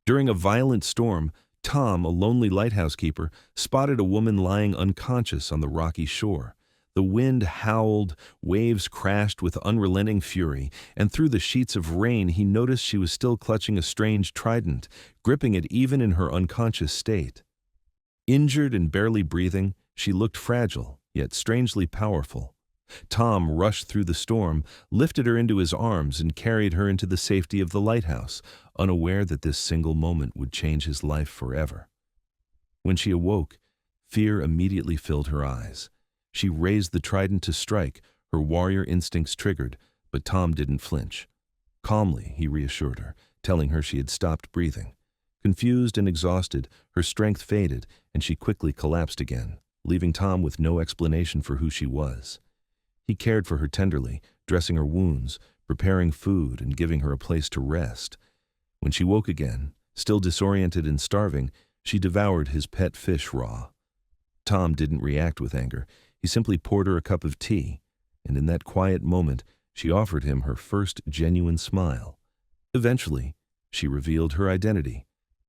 During a violent storm, Tom, a lonely lighthouse keeper, spotted a woman lying unconscious on the rocky shore. The wind howled, waves crashed with unrelenting fury, and through the sheets of rain he noticed she was still clutching a strange trident, gripping it even in her unconscious state. Injured and barely breathing, she looked fragile, yet strangely powerful. Tom rushed through the storm, lifted her into his arms, and carried her into the safety of the lighthouse, unaware that this single moment would change his life forever. When she awoke, fear immediately filled her eyes. She raised the trident to strike, her warrior instincts triggered, but Tom didn't flinch. Calmly, he reassured her, telling her she had stopped breathing. Confused and exhausted, her strength faded, and she quickly collapsed again, leaving Tom with no explanation for who she was. He cared for her tenderly, dressing her wounds, preparing food, and giving her a place to rest. When she woke again, still disoriented and starving, she devoured his pet fish raw. Tom didn't react with anger. He simply poured her a cup of tea, and in that quiet moment, she offered him her first genuine smile. Eventually, she revealed her identity.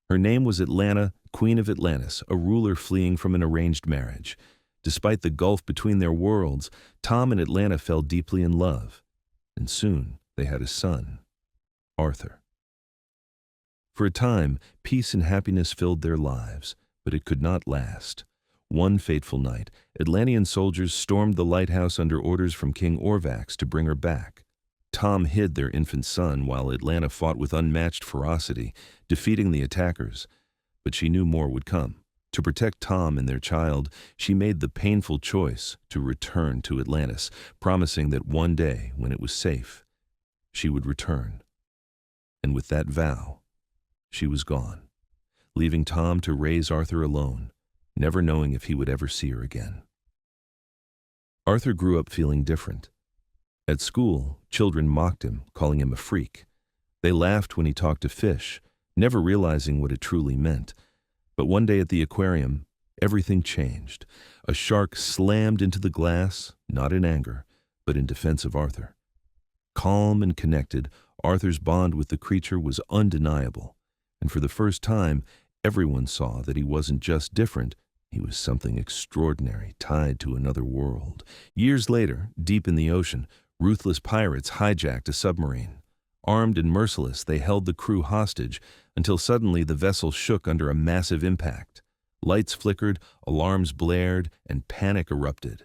Her name was Atlanta, Queen of Atlantis, a ruler fleeing from an arranged marriage. Despite the gulf between their worlds, Tom and Atlanta fell deeply in love, and soon they had a son, Arthur. For a time, peace and happiness filled their lives, but it could not last. One fateful night, Atlantean soldiers stormed the lighthouse under orders from King Orvax to bring her back. Tom hid their infant son while Atlanta fought with unmatched ferocity, defeating the attackers. But she knew more would come. To protect Tom and their child, she made the painful choice to return to Atlantis, promising that one day, when it was safe, she would return. And with that vow, she was gone, leaving Tom to raise Arthur alone, never knowing if he would ever see her again. Arthur grew up feeling different. At school, children mocked him, calling him a freak. They laughed when he talked to fish, never realizing what it truly meant. But one day at the aquarium, everything changed. A shark slammed into the glass, not in anger, but in defense of Arthur. Calm and connected, Arthur's bond with the creature was undeniable. And for the first time, everyone saw that he wasn't just different, he was something extraordinary, tied to another world. Years later, deep in the ocean, ruthless pirates hijacked a submarine. Armed and merciless, they held the crew hostage until suddenly the vessel shook under a massive impact. Lights flickered, alarms blared, and panic erupted.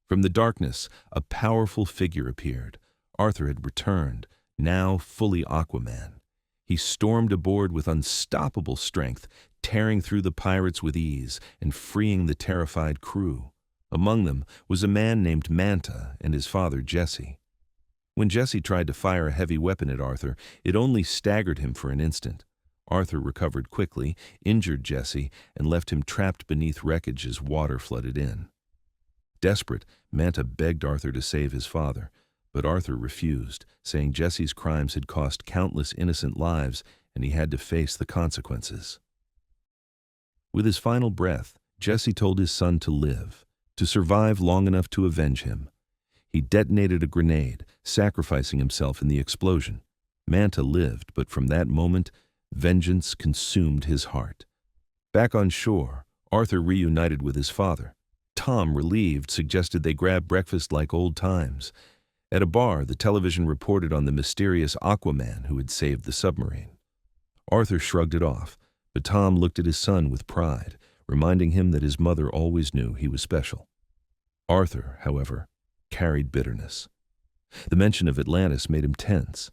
From the darkness, a powerful figure appeared. Arthur had returned, now fully Aquaman. He stormed aboard with unstoppable strength, tearing through the pirates with ease and freeing the terrified crew. Among them was a man named Manta and his father Jesse. When Jesse tried to fire a heavy weapon at Arthur, it only staggered him for an instant. Arthur recovered quickly, injured Jesse, and left him trapped beneath wreckage as water flooded in. Desperate, Manta begged Arthur to save his father, but Arthur refused, saying Jesse's crimes had cost countless innocent lives and he had to face the consequences. With his final breath, Jesse told his son to live, to survive long enough to avenge him. He detonated a grenade, sacrificing himself in the explosion. Manta lived, but from that moment, vengeance consumed his heart. Back on shore, Arthur reunited with his father. Tom, relieved, suggested they grab breakfast like old times. At a bar, the television reported on the mysterious Aquaman who had saved the submarine. Arthur shrugged it off, but Tom looked at his son with pride, reminding him that his mother always knew he was special. Arthur, however, carried bitterness. The mention of Atlantis made him tense.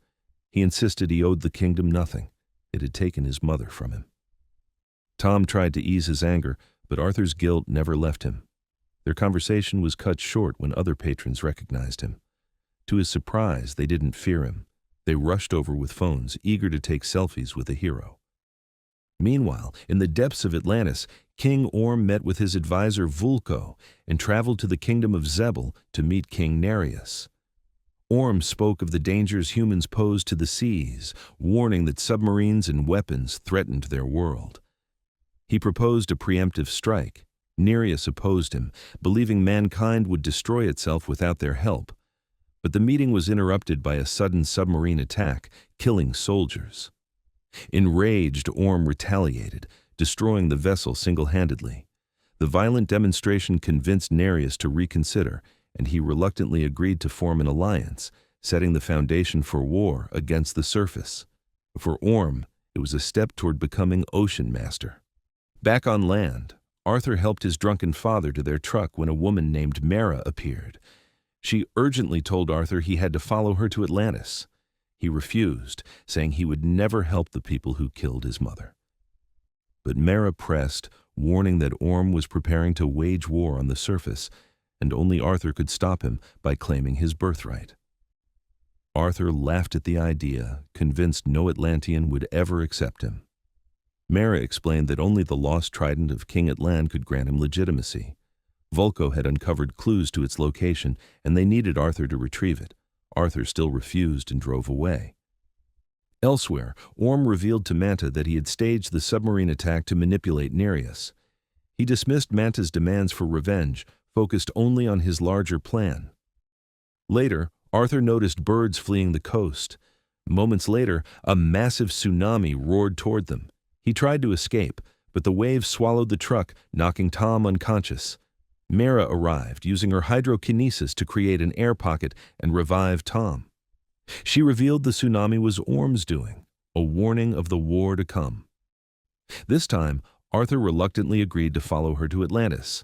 He insisted he owed the kingdom nothing. It had taken his mother from him. Tom tried to ease his anger, but Arthur's guilt never left him. Their conversation was cut short when other patrons recognized him. To his surprise, they didn't fear him. They rushed over with phones, eager to take selfies with the hero. Meanwhile, in the depths of Atlantis, King Orm met with his advisor Vulko and traveled to the kingdom of Zebel to meet King Nereus. Orm spoke of the dangers humans pose to the seas, warning that submarines and weapons threatened their world. He proposed a preemptive strike. Nereus opposed him, believing mankind would destroy itself without their help. But the meeting was interrupted by a sudden submarine attack, killing soldiers. Enraged, Orm retaliated, destroying the vessel single-handedly. The violent demonstration convinced Nereus to reconsider, and he reluctantly agreed to form an alliance, setting the foundation for war against the surface. For Orm, it was a step toward becoming ocean master. Back on land, Arthur helped his drunken father to their truck when a woman named Mara appeared. She urgently told Arthur he had to follow her to Atlantis. He refused, saying he would never help the people who killed his mother. But Mara pressed, warning that Orm was preparing to wage war on the surface, and only Arthur could stop him by claiming his birthright. Arthur laughed at the idea, convinced no Atlantean would ever accept him. Mara explained that only the lost trident of King Atlan could grant him legitimacy. Vulko had uncovered clues to its location, and they needed Arthur to retrieve it. Arthur still refused and drove away. Elsewhere, Orm revealed to Manta that he had staged the submarine attack to manipulate Nereus. He dismissed Manta's demands for revenge, focused only on his larger plan. Later, Arthur noticed birds fleeing the coast. Moments later, a massive tsunami roared toward them. He tried to escape, but the waves swallowed the truck, knocking Tom unconscious. Mara arrived, using her hydrokinesis to create an air pocket and revive Tom. She revealed the tsunami was Orm's doing, a warning of the war to come. This time, Arthur reluctantly agreed to follow her to Atlantis.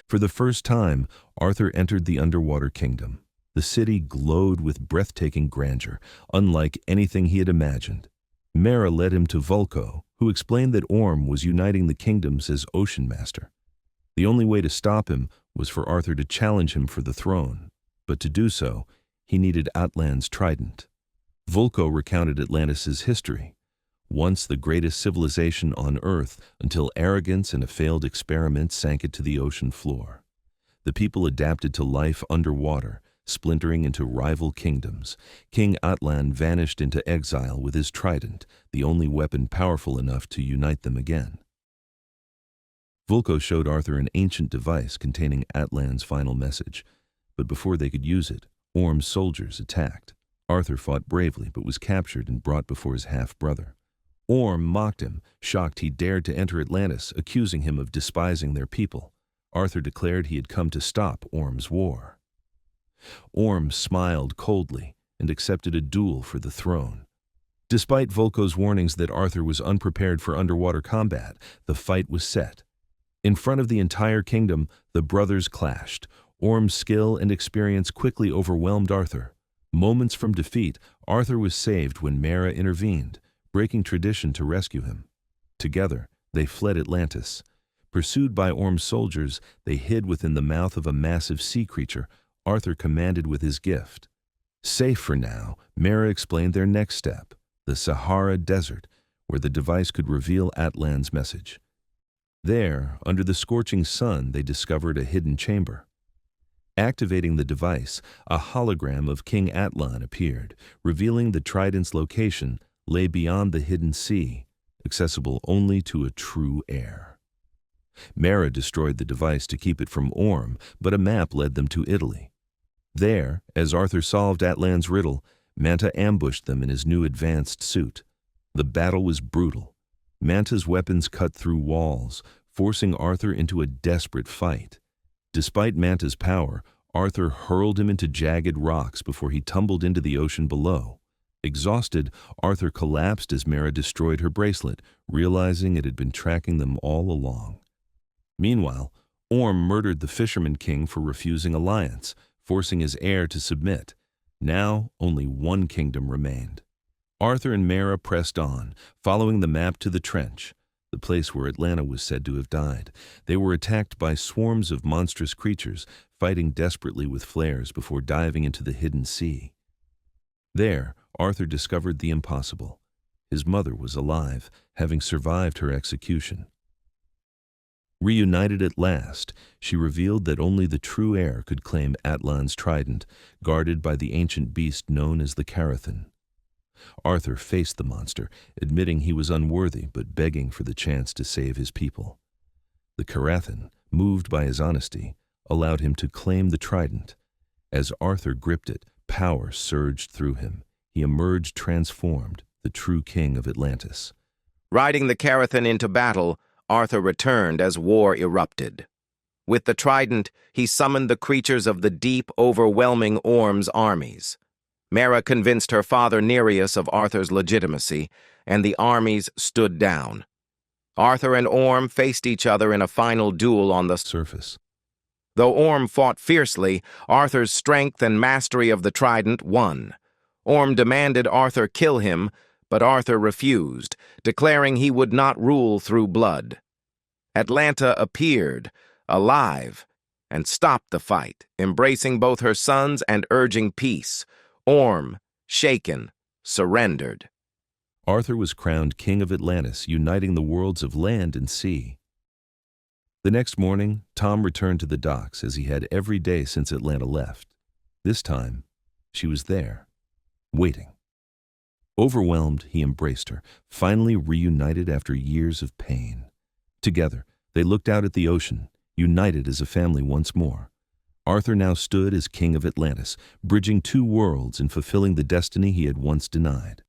For the first time, Arthur entered the underwater kingdom. The city glowed with breathtaking grandeur, unlike anything he had imagined. Mara led him to Vulko, who explained that Orm was uniting the kingdoms as ocean master. The only way to stop him was for Arthur to challenge him for the throne, but to do so, he needed Atlan's trident. Vulko recounted Atlantis' history, once the greatest civilization on Earth until arrogance and a failed experiment sank it to the ocean floor. The people adapted to life underwater, splintering into rival kingdoms. King Atlan vanished into exile with his trident, the only weapon powerful enough to unite them again. Vulko showed Arthur an ancient device containing Atlan's final message, but before they could use it, Orm's soldiers attacked. Arthur fought bravely but was captured and brought before his half-brother. Orm mocked him, shocked he dared to enter Atlantis, accusing him of despising their people. Arthur declared he had come to stop Orm's war. Orm smiled coldly and accepted a duel for the throne. Despite Vulko's warnings that Arthur was unprepared for underwater combat, the fight was set. In front of the entire kingdom, the brothers clashed. Orm's skill and experience quickly overwhelmed Arthur. Moments from defeat, Arthur was saved when Mara intervened, breaking tradition to rescue him. Together, they fled Atlantis. Pursued by Orm's soldiers, they hid within the mouth of a massive sea creature Arthur commanded with his gift. Safe for now, Mara explained their next step, the Sahara Desert, where the device could reveal Atlan's message. There, under the scorching sun, they discovered a hidden chamber. Activating the device, a hologram of King Atlan appeared, revealing the trident's location lay beyond the hidden sea, accessible only to a true heir. Mara destroyed the device to keep it from Orm, but a map led them to Italy. There, as Arthur solved Atlan's riddle, Manta ambushed them in his new advanced suit. The battle was brutal. Manta's weapons cut through walls, forcing Arthur into a desperate fight. Despite Manta's power, Arthur hurled him into jagged rocks before he tumbled into the ocean below. Exhausted, Arthur collapsed as Mara destroyed her bracelet, realizing it had been tracking them all along. Meanwhile, Orm murdered the Fisherman King for refusing alliance, forcing his heir to submit. Now, only one kingdom remained. Arthur and Mara pressed on, following the map to the trench, the place where Atlanta was said to have died. They were attacked by swarms of monstrous creatures, fighting desperately with flares before diving into the hidden sea. There, Arthur discovered the impossible. His mother was alive, having survived her execution. Reunited at last, she revealed that only the true heir could claim Atlan's trident, guarded by the ancient beast known as the Carathan. Arthur faced the monster, admitting he was unworthy but begging for the chance to save his people. The Carathan, moved by his honesty, allowed him to claim the trident. As Arthur gripped it, power surged through him. He emerged transformed, the true king of Atlantis. Riding the Carathan into battle, Arthur returned as war erupted. With the Trident, he summoned the creatures of the deep, overwhelming Orm's armies. Mera convinced her father Nereus of Arthur's legitimacy, and the armies stood down. Arthur and Orm faced each other in a final duel on the surface. Though Orm fought fiercely, Arthur's strength and mastery of the Trident won. Orm demanded Arthur kill him, but Arthur refused, declaring he would not rule through blood. Atlanta appeared, alive, and stopped the fight, embracing both her sons and urging peace. Orm, shaken, surrendered. Arthur was crowned king of Atlantis, uniting the worlds of land and sea. The next morning, Tom returned to the docks as he had every day since Atlanta left. This time, she was there, waiting. Overwhelmed, he embraced her, finally reunited after years of pain. Together, they looked out at the ocean, united as a family once more. Arthur now stood as king of Atlantis, bridging two worlds and fulfilling the destiny he had once denied.